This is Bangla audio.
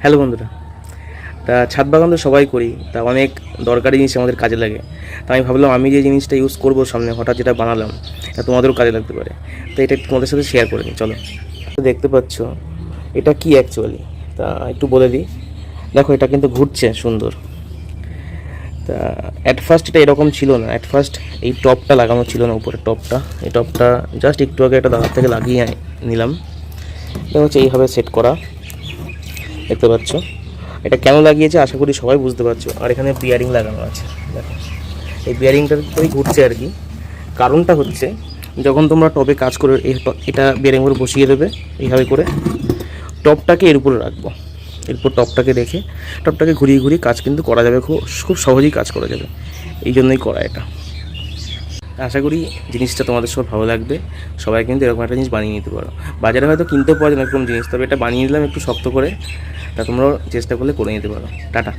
হ্যালো বন্ধুরা, তা ছাদ বাগান তো সবাই করি, তা অনেক দরকারি জিনিস আমাদের কাজে লাগে। তা আমি ভাবলাম আমি যে জিনিসটা ইউজ করবো সামনে, হঠাৎ যেটা বানালাম, তা তোমাদেরও কাজে লাগতে পারে। তো এটা তোমাদের সাথে শেয়ার করে নিই, চলো। তো দেখতে পাচ্ছ এটা কি অ্যাকচুয়ালি, তা একটু বলে দিই। দেখো, এটা কিন্তু ঘুরছে সুন্দর। তা অ্যাট ফার্স্ট এটা এরকম ছিল না। অ্যাট ফার্স্ট এই টপটা লাগানো ছিল না, উপরে টপটা, এই টপটা জাস্ট একটু আগে একটা দাদার থেকে লাগিয়ে নিলাম। এটা হচ্ছে এইভাবে সেট করা, দেখতে পাচ্ছ। এটা কেন লাগিয়েছে আশা করি সবাই বুঝতে পারছো। আর এখানে বিয়ারিং লাগানো আছে, দেখো এই বিয়ারিংটার করে ঘুরছে আর কি। কারণটা হচ্ছে, যখন তোমরা টবে কাজ করে এটা বিয়ারিং করে বসিয়ে দেবে এইভাবে করে, টপটাকে এর উপরে রাখবো, এরপর টপটাকে রেখে টপটাকে ঘুরিয়ে ঘুরিয়ে কাজ কিন্তু করা যাবে, খুব খুব সহজেই কাজ করা যাবে। এই জন্যই করা এটা। আশা করি জিনিসটা তোমাদের সব ভালো লাগবে। সবাই কিন্তু এরকম একটা জিনিস বানিয়ে নিতে পারো। বাজারে হয়তো কিনতেও পাওয়া যায় না এরকম জিনিস, তবে এটা বানিয়ে নিলাম একটু শক্ত করে। তা তোমরাও চেষ্টা করলে করে নিতে পারো। টাটা।